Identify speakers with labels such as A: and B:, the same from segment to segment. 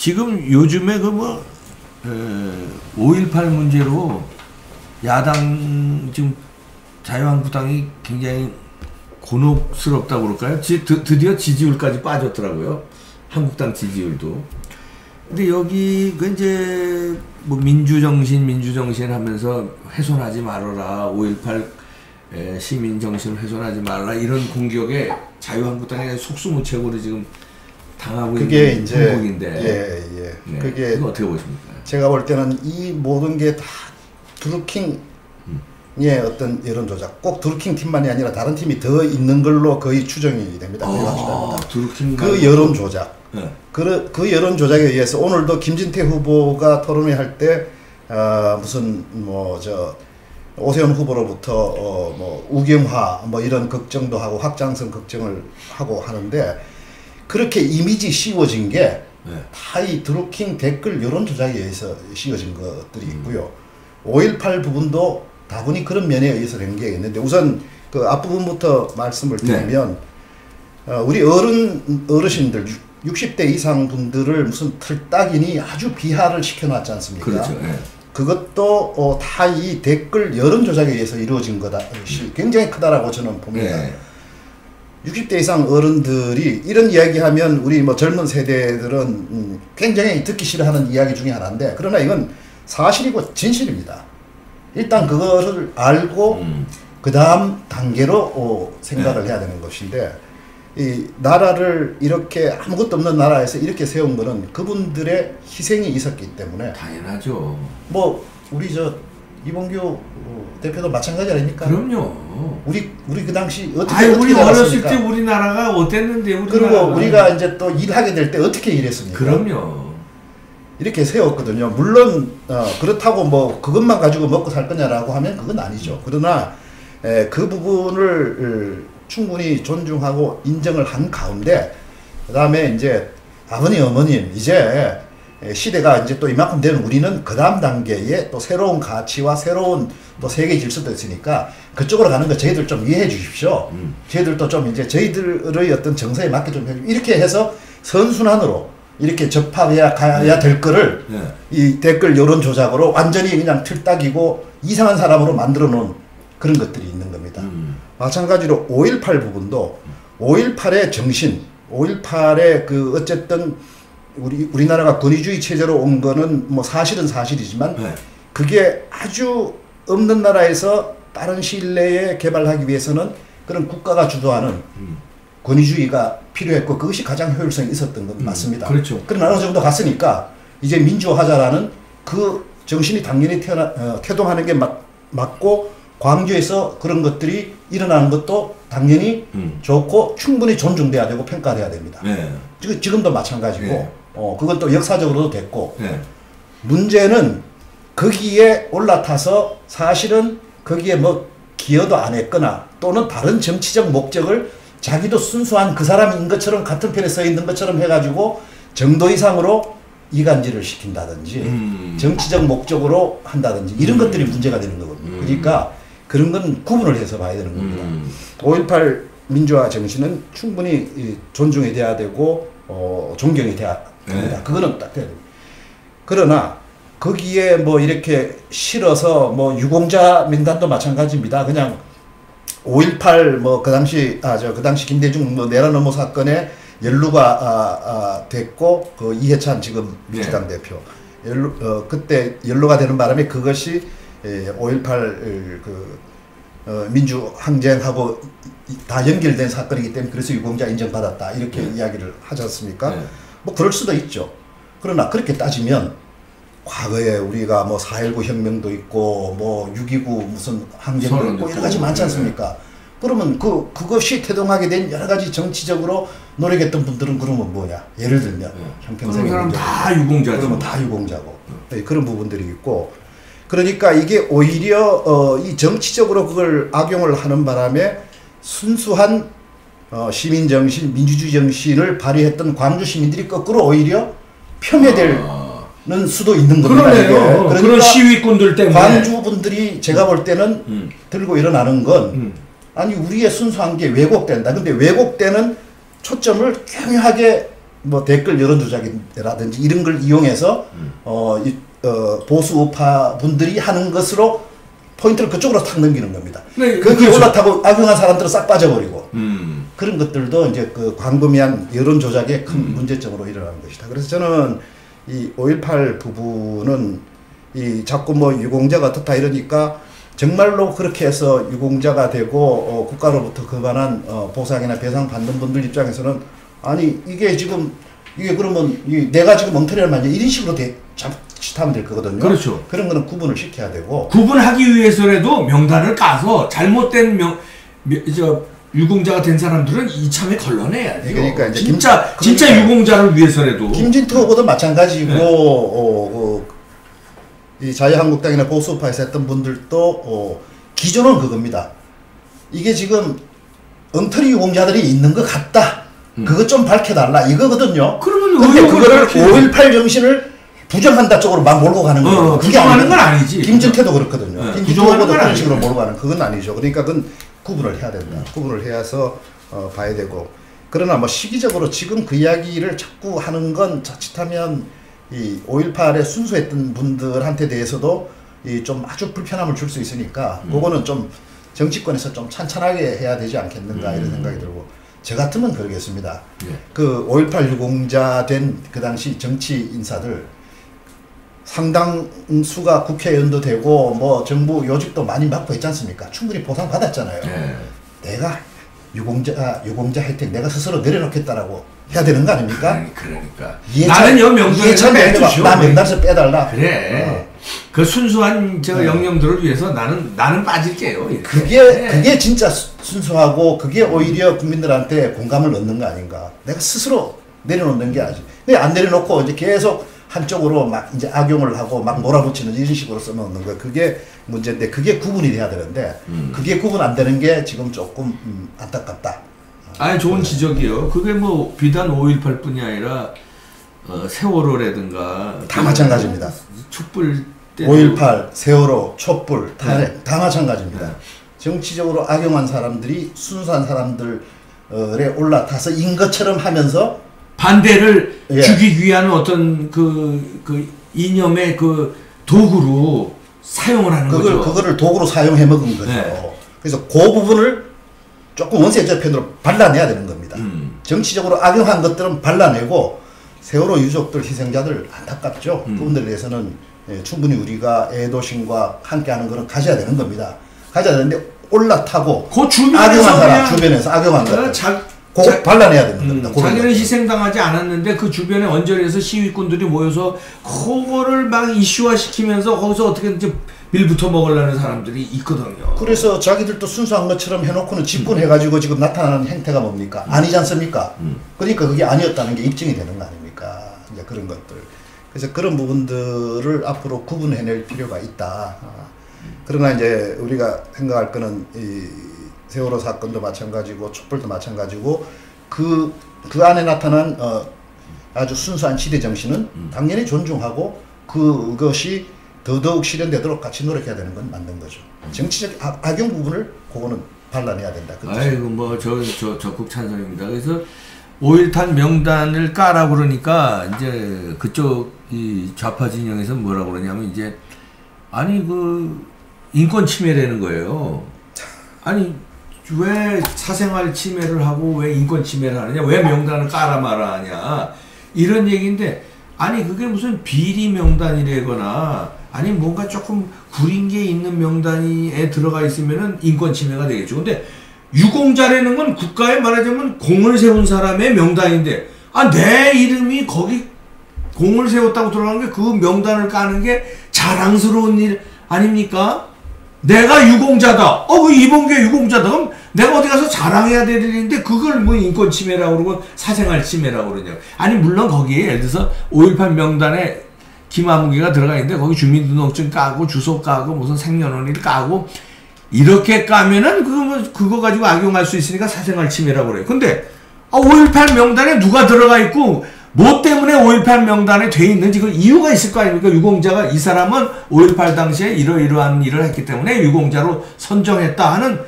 A: 지금 요즘에 그 뭐 5.18 문제로 야당 지금 자유한국당이 굉장히 곤혹스럽다고 그럴까요? 드디어 지지율까지 빠졌더라고요. 한국당 지지율도. 근데 여기 그 이제 뭐 민주정신 하면서 훼손하지 말아라. 5.18 시민정신을 훼손하지 말라. 이런 공격에 자유한국당이 속수무책으로 지금 당하고
B: 그게
A: 있는
B: 이제
A: 공국인데. 네.
B: 그게
A: 이거 어떻게 보십니까?
B: 제가 볼 때는 이 모든 게 다 드루킹의 어떤 여론 조작, 꼭 드루킹 팀만이 아니라 다른 팀이 더 있는 걸로 거의 추정이 됩니다.
A: 드루킹
B: 그 여론 조작.
A: 네.
B: 그 여론 조작에 의해서 오늘도 김진태 후보가 토론회 할 때 무슨 뭐 저 오세훈 후보로부터 뭐 우경화 뭐 이런 걱정도 하고 확장성 걱정을 하고 하는데, 그렇게 이미지 씌워진 게 다 이 드루킹 댓글 여론 조작에 의해서 씌워진 것들이 있고요. 5.18 부분도 다분히 그런 면에 의해서 된 게 있는데, 우선 그 앞부분부터 말씀을 드리면 우리 어르신들 60대 이상 분들을 무슨 틀딱이니 아주 비하를 시켜놨지 않습니까?
A: 그렇죠. 네.
B: 그것도 다 이 댓글 여론 조작에 의해서 이루어진 거다. 굉장히 크다라고 저는 봅니다.
A: 네.
B: 60대 이상 어른들이 이런 이야기하면 우리 뭐 젊은 세대들은 굉장히 듣기 싫어하는 이야기 중에 하나인데, 그러나 이건 사실이고 진실입니다. 일단 그거를 알고 그 다음 단계로 생각을 해야 되는 것인데, 이 나라를 이렇게 아무것도 없는 나라에서 이렇게 세운 거는 그분들의 희생이 있었기 때문에.
A: 당연하죠.
B: 뭐 우리 저 이봉규 대표도 마찬가지 아닙니까?
A: 그럼요.
B: 우리 그 당시 어떻게
A: 우리 어렸을
B: 나갔습니까?
A: 때 우리나라가 어땠는데,
B: 그리고 우리가 이제 또 일하게 될 때 어떻게 일했습니까?
A: 그럼요.
B: 이렇게 세웠거든요. 물론 그렇다고 뭐 그것만 가지고 먹고 살 거냐라고 하면 그건 아니죠. 그러나 그 부분을 충분히 존중하고 인정을 한 가운데, 그 다음에 이제 아버님 어머님 이제 시대가 이제 또 이만큼 되면 우리는 그 다음 단계에 또 새로운 가치와 새로운 또 세계 질서도 있으니까 그쪽으로 가는 거 저희들 좀 이해해 주십시오. 저희들도 좀 이제 저희들의 어떤 정서에 맞게 좀 해주십시오. 이렇게 해서 선순환으로 이렇게 접합해야 가야 될 거를 이 댓글 여론 조작으로 완전히 그냥 틀딱이고 이상한 사람으로 만들어 놓은 그런 것들이 있는 겁니다. 마찬가지로 5.18 부분도 5.18의 정신, 5.18의 그 어쨌든 우리나라가 권위주의 체제로 온 거는 뭐 사실은 사실이지만 그게 아주 없는 나라에서 빠른 시일 내에 개발하기 위해서는 그런 국가가 주도하는 권위주의가 필요했고, 그것이 가장 효율성이 있었던 건 맞습니다.
A: 그렇죠.
B: 그러나 어느 정도 갔으니까 이제 민주화하자라는 그 정신이 당연히 태동하는 게 맞고, 광주에서 그런 것들이 일어나는 것도 당연히 좋고 충분히 존중돼야 되고 평가돼야 됩니다. 지금도 마찬가지고 그건 또 역사적으로도 됐고, 문제는 거기에 올라타서 사실은 거기에 뭐 기여도 안 했거나 또는 다른 정치적 목적을 자기도 순수한 그 사람인 것처럼 같은 편에 서 있는 것처럼 해가지고 정도 이상으로 이간질을 시킨다든지 정치적 목적으로 한다든지 이런 것들이 문제가 되는 거거든요. 그러니까 그런 건 구분을 해서 봐야 되는 겁니다. 5.18 민주화 정신은 충분히 존중이 돼야 되고 존경이 돼야 됩니다. 그거는 딱 돼야 됩니다. 그러나 거기에 뭐 이렇게 실어서 뭐 유공자 명단도 마찬가지입니다. 그냥 5.18 뭐 그 당시 김대중 뭐 내란 음모 사건에 연루가 됐고, 그 이해찬 지금 민주당 대표 그때 연루가 되는 바람에 그것이 5.18 민주항쟁하고 다 연결된 사건이기 때문에 그래서 유공자 인정받았다 이렇게 이야기를 하지 않습니까? 뭐 그럴 수도 있죠. 그러나 그렇게 따지면 과거에 우리가 뭐 4.19 혁명도 있고 뭐 6.29 무슨 항쟁도 있고 여러 가지 많지 않습니까? 그러면 그것이 태동하게 된 여러 가지 정치적으로 노력했던 분들은 그러면 뭐냐? 예를 들면 형평성의
A: 사람 다 유공자죠.
B: 그러면 다 유공자고 그런 부분들이 있고, 그러니까 이게 오히려 이 정치적으로 그걸 악용을 하는 바람에 순수한 시민정신, 민주주의 정신을 발휘했던 광주 시민들이 거꾸로 오히려 폄훼되는 수도 있는 겁니다.
A: 그러네요. 그러니까 그런 시위꾼들 때문에
B: 광주 분들이 제가 볼 때는 들고 일어나는 건 아니 우리의 순수한 게 왜곡된다. 근데 왜곡되는 초점을 교묘하게 뭐 댓글 여론 조작이라든지 이런 걸 이용해서 보수 우파 분들이 하는 것으로 포인트를 그쪽으로 탁 넘기는 겁니다.
A: 네,
B: 거기에
A: 그렇죠.
B: 올라타고 악용한 사람들은 싹 빠져버리고 그런 것들도 이제 그 광범위한 여론 조작의 큰 문제점으로 일어나는 것이다. 그래서 저는 이 5.18 부분은 이 자꾸 뭐 유공자가 어떻다 이러니까 정말로 그렇게 해서 유공자가 되고 국가로부터 그만한 보상이나 배상 받는 분들 입장에서는 아니 이게 지금 이게 그러면 내가 지금 엉터리를 만져 이런 식으로 자칫하면 될 거거든요.
A: 그렇죠.
B: 그런 거는 구분을 시켜야 되고
A: 구분하기 위해서라도 명단을 까서 잘못된 유공자가 된 사람들은 이참에 걸러내야 돼요.
B: 그러니까 이제
A: 진짜 유공자를 위해서라도.
B: 김진태 후보도 마찬가지고 이 자유한국당이나 보수파에서 했던 분들도 기존은 그겁니다. 이게 지금 엉터리 유공자들이 있는 것 같다. 그거 좀 밝혀달라 이거거든요. 그런데 그거를 5.18 정신을 부정한다 쪽으로 막 몰고 가는 거예요. 그게
A: 부정하는 건 아니지.
B: 김진태도 그렇거든요.
A: 네,
B: 김진태 후보도 그런 식으로 몰고 가는 그건 아니죠. 그러니까 그건 구분을 해야 된다. 구분을 해서 봐야 되고. 그러나 뭐 시기적으로 지금 그 이야기를 자꾸 하는 건 자칫하면 이 5.18에 순수했던 분들한테 대해서도 이 좀 아주 불편함을 줄 수 있으니까 그거는 좀 정치권에서 좀 찬찬하게 해야 되지 않겠는가 이런 생각이 들고 저 같으면 그러겠습니다. 그 5.18 유공자 된 그 당시 정치 인사들 상당수가 국회의원도 되고 뭐 정부 요직도 많이 맡고 했지 않습니까? 충분히 보상 받았잖아요. 내가 유공자 혜택 내가 스스로 내려놓겠다라고 해야 되는 거 아닙니까?
A: 그러니까.
B: 나는 명단에서 빼주시오. 나 명단에서 빼달라.
A: 그래. 그 순수한 영령들을 위해서 나는 빠질게요. 이렇게.
B: 그게 진짜 순수하고 그게 오히려 국민들한테 공감을 얻는 거 아닌가. 내가 스스로 내려놓는 게 아니지. 근데 안 내려놓고 이제 계속 한쪽으로 막 이제 악용을 하고 막 몰아붙이는 이런 식으로 써놓는 거예요. 그게 문제인데 그게 구분이 돼야 되는데 그게 구분 안 되는 게 지금 조금 안타깝다.
A: 아니 좋은 지적이요. 그게 뭐 비단 5.18뿐이 아니라 세월호라든가
B: 다 마찬가지입니다.
A: 촛불
B: 5.18, 세월호, 촛불 다 마찬가지입니다. 정치적으로 악용한 사람들이 순수한 사람들에 올라타서 인 것처럼 하면서
A: 반대를 주기 위한 어떤 그 이념의 그 도구로 사용을 하는 거죠.
B: 그거를 도구로 사용해 먹은 거죠. 그래서 그 부분을 조금 원색적편으로 발라내야 되는 겁니다. 정치적으로 악용한 것들은 발라내고 세월호 유족들 희생자들 안타깝죠. 그분들에 대해서는 충분히 우리가 애도심과 함께하는 것은 가져야 되는 겁니다. 가져야 되는데 올라타고 악용한 사람 주변에서 악용한 것들 꼭 발라내야 되는 겁니다.
A: 자기는 희생당하지 않았는데 그 주변에 언저리에서 시위꾼들이 모여서 그거를 막 이슈화시키면서 거기서 어떻게든지 밀부터 먹으려는 사람들이 있거든요.
B: 그래서 자기들도 순수한 것처럼 해놓고는 집권해가지고 지금 나타나는 행태가 뭡니까? 아니지 않습니까? 그러니까 그게 아니었다는 게 입증이 되는 거 아닙니까? 이제 그런 것들. 그래서 그런 부분들을 앞으로 구분해낼 필요가 있다. 그러나 이제 우리가 생각할 거는 이 세월호 사건도 마찬가지고 촛불도 마찬가지고 그 안에 나타난 아주 순수한 시대 정신은 당연히 존중하고 그것이 더더욱 실현되도록 같이 노력해야 되는 건 맞는 거죠. 정치적 악용 부분을 그거는 발라내야 된다.
A: 아이고 뭐 저 적극 찬성입니다. 그래서 5.18 명단을 까라고 그러니까 이제 그쪽 이 좌파 진영에서 뭐라고 그러냐면 이제 아니 그 인권 침해라는 거예요. 아니 왜 사생활 침해를 하고 왜 인권 침해를 하느냐, 왜 명단을 깔아 말아 하냐 이런 얘기인데, 아니 그게 무슨 비리 명단이라거나 아니 뭔가 조금 구린 게 있는 명단에 들어가 있으면은 인권 침해가 되겠죠. 근데 유공자라는 건 국가에 말하자면 공을 세운 사람의 명단인데, 아 내 이름이 거기 공을 세웠다고 들어가는 게 그 명단을 까는 게 자랑스러운 일 아닙니까? 내가 유공자다. 그 이봉규 유공자다. 그럼 내가 어디 가서 자랑해야 될 일인데 그걸 뭐 인권 침해라고 그러고 사생활 침해라고 그러냐. 아니 물론 거기에 예를 들어서 5.18 명단에 김아무개가 들어가 있는데 거기 주민등록증 까고 주소 까고 무슨 생년월일 까고 이렇게 까면은 그거 가지고 악용할 수 있으니까 사생활 침해라고 그래요. 근데 5.18 명단에 누가 들어가 있고 뭐 때문에 5.18 명단에 돼 있는지 그 이유가 있을 거 아닙니까? 유공자가 이 사람은 5.18 당시에 이러이러한 일을 했기 때문에 유공자로 선정했다 하는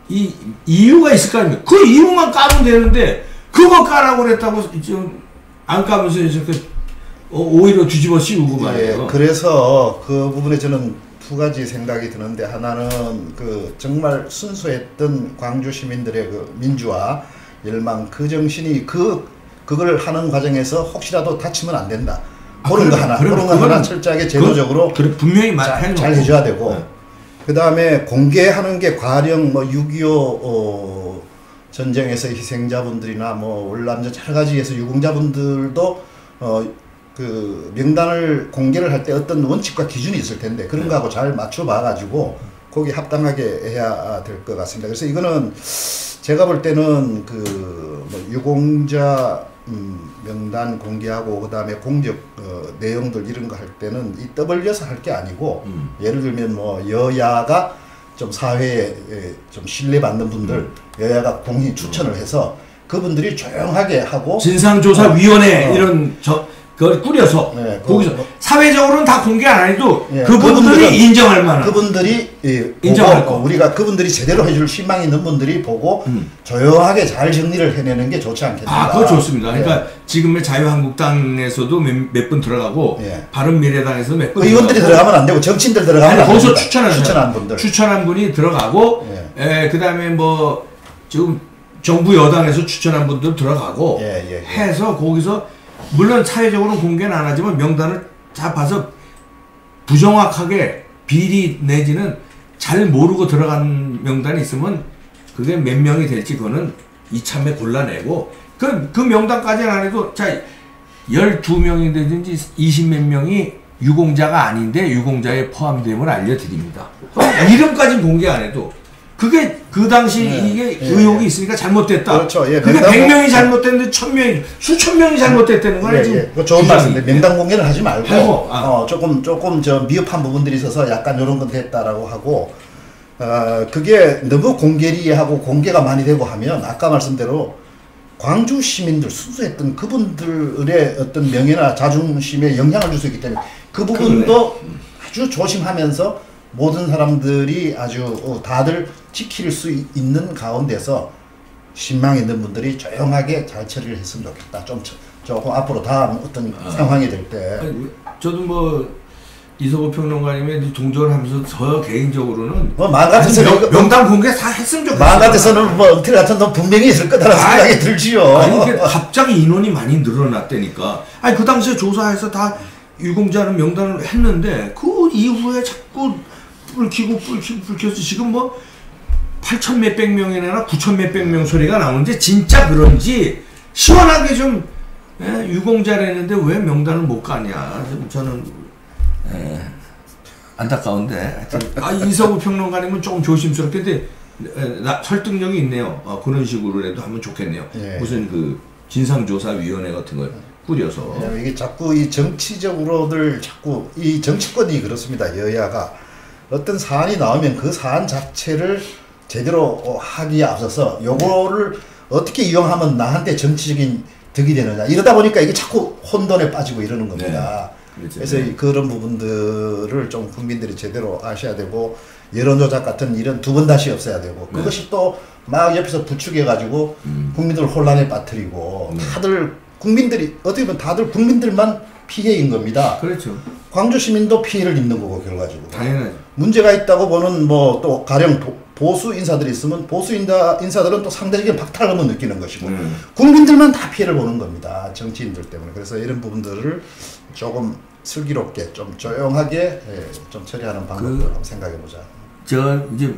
A: 이 이유가 있을 거 아닙니까? 그 이유만 까면 되는데 그거 까라고 그랬다고 지금 안 까면서 이렇게 오히려 뒤집어 씌우고 말이에요.
B: 예, 그래서 그 부분에 저는 두 가지 생각이 드는데, 하나는 그 정말 순수했던 광주 시민들의 그 민주화 열망, 그 정신이 그걸 하는 과정에서 혹시라도 다치면 안 된다. 그런 거 하나, 그런 거 하나 철저하게 제도적으로
A: 그래 분명히
B: 잘 해줘야 되고,
A: 네.
B: 그 다음에 공개하는 게 가령 뭐 6.25 전쟁에서 희생자분들이나 뭐 월남전 여러 가지에서 유공자분들도 그 명단을 공개를 할 때 어떤 원칙과 기준이 있을 텐데 그런 거하고 잘 맞춰봐 가지고 거기 합당하게 해야 될 것 같습니다. 그래서 이거는 제가 볼 때는 그뭐 유공자 명단 공개하고 그 다음에 공적 내용들 이런 거 할 때는 이 떠벌려서 할 게 아니고 예를 들면 뭐 여야가 좀 사회에 좀 신뢰받는 분들 여야가 공히 추천을 해서 그분들이 조용하게 하고
A: 진상조사위원회 이런 그걸 꾸려서
B: 네,
A: 거기서 사회적으로는 다 공개 안 해도
B: 예,
A: 그분들이 인정할 만한
B: 그분들이
A: 인정할
B: 보고, 우리가 그분들이 제대로 해줄 희망이 있는 분들이 보고 조용하게 잘 정리를 해내는 게 좋지 않겠습니까?
A: 그거 좋습니다. 그러니까
B: 예.
A: 지금의 자유한국당에서도 몇 분 들어가고
B: 예.
A: 바른미래당에서 몇 분
B: 의원들이 들어가면 안 되고 정치인들 들어가면 안
A: 거기서
B: 됩니다. 추천한 분들,
A: 추천한 분이 들어가고 그다음에 뭐 지금 정부 여당에서 추천한 분들 들어가고 해서 거기서 물론 사회적으로는 공개는 안 하지만 명단을 다 봐서 부정확하게 비리 내지는 잘 모르고 들어간 명단이 있으면 그게 몇 명이 될지 그거는 이참에 골라내고 그 명단까지는 안 해도 자 12명이 되든지 20몇 명이 유공자가 아닌데 유공자에 포함됨을 알려드립니다. 이름까지는 공개 안 해도 그게 그 당시 이게 의혹이 있으니까 잘못됐다.
B: 그렇죠. 예,
A: 그게 100명이 잘못됐는데 1000명이 수천 명이 잘못됐다는 거예요.
B: 그 좋은 말씀인데 명단 공개는 하지 말고
A: 하고,
B: 조금 저 미흡한 부분들이 있어서 약간 이런 건 됐다라고 하고 그게 너무 공개리하고 공개가 많이 되고 하면 아까 말씀대로 광주 시민들 순수했던 그분들의 어떤 명예나 자존심에 영향을 줄 수 있기 때문에 그 부분도 아주 조심하면서 모든 사람들이 아주 다들 지킬 수 있는 가운데서 신망 있는 분들이 조용하게 잘 처리를 했으면 좋겠다. 조금 앞으로 다음 어떤 상황이 될 때.
A: 저도 뭐 이석호 평론가님의 동조를 하면서 저 개인적으로는
B: 뭐 마음 같아서는
A: 명단 공개 다 했으면 좋겠어요.
B: 마음 같아서는 뭐 은퇴 같은 건 분명히 있을 거다라는 생각이 들지요.
A: 아니 이게 갑자기 인원이 많이 늘어났다니까. 아니 그 당시에 조사해서 다 유공자는 명단을 했는데 그 이후에 자꾸 불켜서 지금 뭐 8천 몇백 명이나 9천 몇백 명 소리가 나오는데 진짜 그런지 시원하게 좀 유공자를 했는데 왜 명단을 못 가냐. 저는 안타까운데 하여튼 이석우 평론가님은 조금 조심스럽게 설득력이 있네요. 그런 식으로라도 하면 좋겠네요. 무슨 그 진상조사위원회 같은 거 꾸려서
B: 이게 자꾸 이 정치적으로들 자꾸 이 정치권이 그렇습니다. 여야가 어떤 사안이 나오면 그 사안 자체를 제대로 하기에 앞서서 요거를 어떻게 이용하면 나한테 정치적인 득이 되느냐 이러다 보니까 이게 자꾸 혼돈에 빠지고 이러는 겁니다. 그래서 그런 부분들을 좀 국민들이 제대로 아셔야 되고 여론조작 같은 일은 두 번 다시 없어야 되고 그것이 또 막 옆에서 부추겨가지고 국민들을 혼란에 빠뜨리고 다들 국민들이 어떻게 보면 다들 국민들만 피해인 겁니다.
A: 그렇죠.
B: 광주 시민도 피해를 입는 거고 결과적으로.
A: 당연하죠.
B: 문제가 있다고 보는 뭐 또 가령 보수 인사들이 있으면 보수 인사들은 또 상대적인 박탈감을 느끼는 것이고 국민들만 다 피해를 보는 겁니다. 정치인들 때문에. 그래서 이런 부분들을 조금 슬기롭게 좀 조용하게 좀 처리하는 방법을 한번 생각해 보자.
A: 제가 이제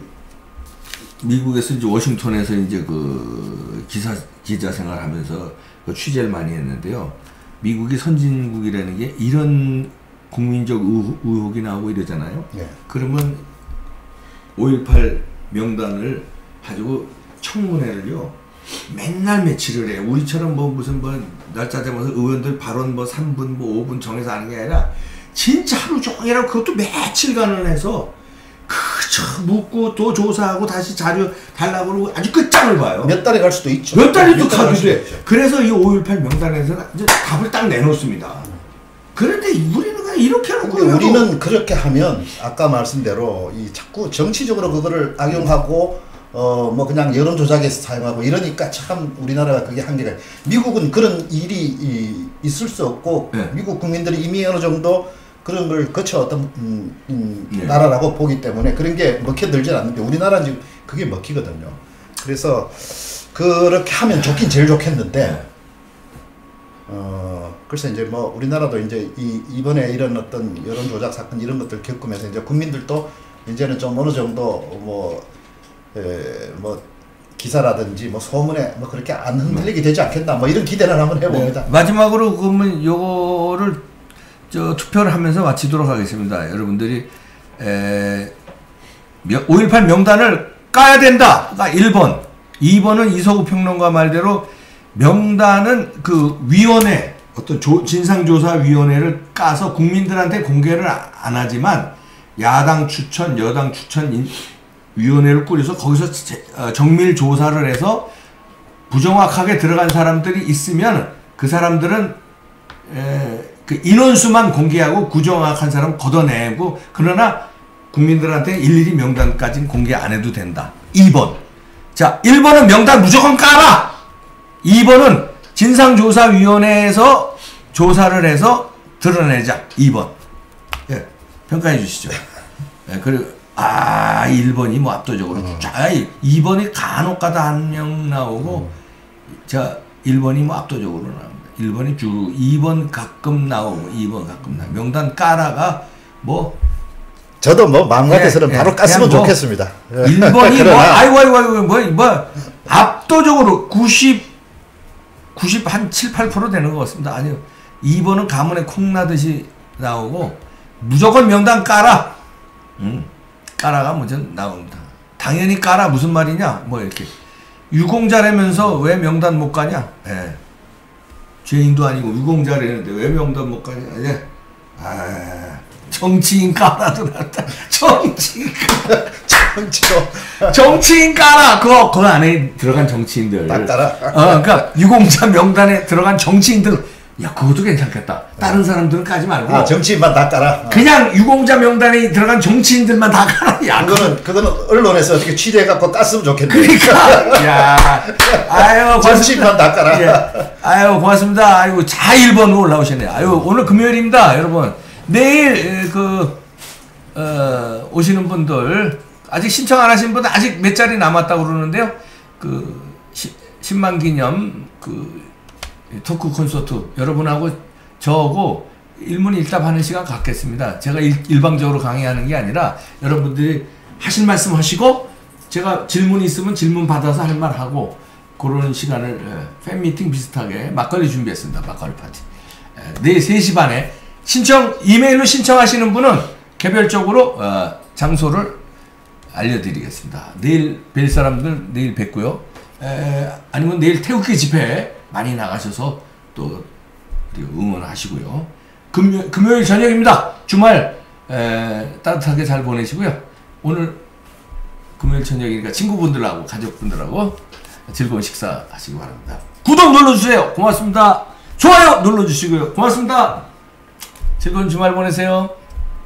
A: 미국에서 이제 워싱턴에서 이제 그 기자 생활하면서 그 취재를 많이 했는데요. 미국이 선진국이라는 게 이런 국민적 의혹이 나오고 이러잖아요. 그러면 5.18 명단을 가지고 청문회를요 맨날 며칠을 해요. 우리처럼 뭐 무슨 뭐 날짜 잡아서 의원들 발언 뭐 3분 뭐 5분 정해서 하는 게 아니라 진짜 하루 종일하고 그것도 며칠간을 해서 그저 묻고 또 조사하고 다시 자료 달라고 그러고 아주 끝장을 봐요.
B: 몇 달에 갈 수도 있죠.
A: 몇 달이 또 가기도 해. 그래서 이 5.18 명단에서는 이제 답을 딱 내놓습니다. 그런데 우리는 그냥 이렇게 하는 거예요.
B: 우리는 그렇게 하면 아까 말씀대로 이 자꾸 정치적으로 그거를 악용하고 뭐 그냥 여론 조작에서 사용하고 이러니까 참 우리나라가 그게 한계가. 미국은 그런 일이 있을 수 없고
A: 네.
B: 미국 국민들이 이미 어느 정도 그런 걸 거쳐 어떤
A: 네.
B: 나라라고 보기 때문에 그런 게 먹혀들진 않는데 우리나라는 지금 그게 먹히거든요. 그래서 그렇게 하면 좋긴 제일 좋겠는데.
A: 네.
B: 글쎄 이제 뭐 우리나라도 이제 이번에 이런 어떤 여론 조작 사건 이런 것들 겪으면서 이제 국민들도 이제는 좀 어느 정도 뭐 기사라든지 뭐 소문에 뭐 그렇게 안 흔들리게 되지 않겠나 뭐 이런 기대를 한번 해봅니다.
A: 네. 마지막으로 그러면 요거를 투표를 하면서 마치도록 하겠습니다. 여러분들이 5.18 명단을 까야 된다. 그러니까 1번, 2번은 이서구 평론가 말대로 명단은 그 위원회, 어떤 진상조사위원회를 까서 국민들한테 공개를 안 하지만 야당 추천, 여당 추천 위원회를 꾸려서 거기서 정밀 조사를 해서 부정확하게 들어간 사람들이 있으면 그 사람들은 그 인원수만 공개하고 부정확한 사람 걷어내고, 그러나 국민들한테 일일이 명단까지는 공개 안 해도 된다. 2번. 자, 1번은 명단 무조건 까라! 2번은 진상조사위원회에서 조사를 해서 드러내자. 2번. 예, 평가해 주시죠. 예, 그리고 1번이 뭐 압도적으로 2번이 간혹가다 한 명 나오고 자 1번이 뭐 압도적으로 나옵니다. 1번이 주로 2번 가끔 나오고 2번 가끔 나오고 명단 까라가 뭐
B: 저도 뭐 마음 같아서는 바로 깠으면
A: 뭐
B: 좋겠습니다.
A: 1번이 뭐 아이고 뭐 압도적으로 90 한 7, 8% 되는 것 같습니다. 아니요. 2번은 가문에 콩 나듯이 나오고 무조건 명단 까라. 까라가 먼저 나옵니다. 당연히 까라 무슨 말이냐? 뭐 이렇게 유공자라면서 왜 명단 못 가냐? 예. 죄인도 아니고 유공자라는데 왜 명단 못 가냐? 예. 정치인 까라도 났다. 정치인 까라. 정치인 까라. 그 안에 들어간 정치인들.
B: 다 까라.
A: 그러니까 유공자 명단에 들어간 정치인들. 야, 그것도 괜찮겠다. 다른 사람들은 까지 말고.
B: 정치인만 다 까라.
A: 그냥 유공자 명단에 들어간 정치인들만 다 까라. 야,
B: 그거는 언론에서 어떻게 취재해갖고 깠으면 좋겠네.
A: 그러니까. 야, 아유,
B: 정치인만 다 까라.
A: 예. 아유, 고맙습니다. 아이고, 1번으로 올라오셨네요. 아유, 오늘 금요일입니다, 여러분. 내일, 오시는 분들, 아직 신청 안 하신 분들 아직 몇 자리 남았다고 그러는데요. 10만 기념, 토크 콘서트 여러분하고 저하고 일문일답하는 시간 갖겠습니다. 제가 일방적으로 강의하는 게 아니라 여러분들이 하실 말씀 하시고 제가 질문이 있으면 질문 받아서 할 말 하고 그러는 시간을 팬미팅 비슷하게 막걸리 준비했습니다. 막걸리 파티. 내일 3시 반에 이메일로 신청하시는 분은 개별적으로 장소를 알려드리겠습니다. 내일 뵐 사람들 내일 뵙고요. 아니면 내일 태극기 집회 많이 나가셔서 또 응원하시고요. 금요일 저녁입니다. 주말 따뜻하게 잘 보내시고요. 오늘 금요일 저녁이니까 친구분들하고 가족분들하고 즐거운 식사 하시기 바랍니다. 구독 눌러주세요. 고맙습니다. 좋아요 눌러주시고요. 고맙습니다. 즐거운 주말 보내세요.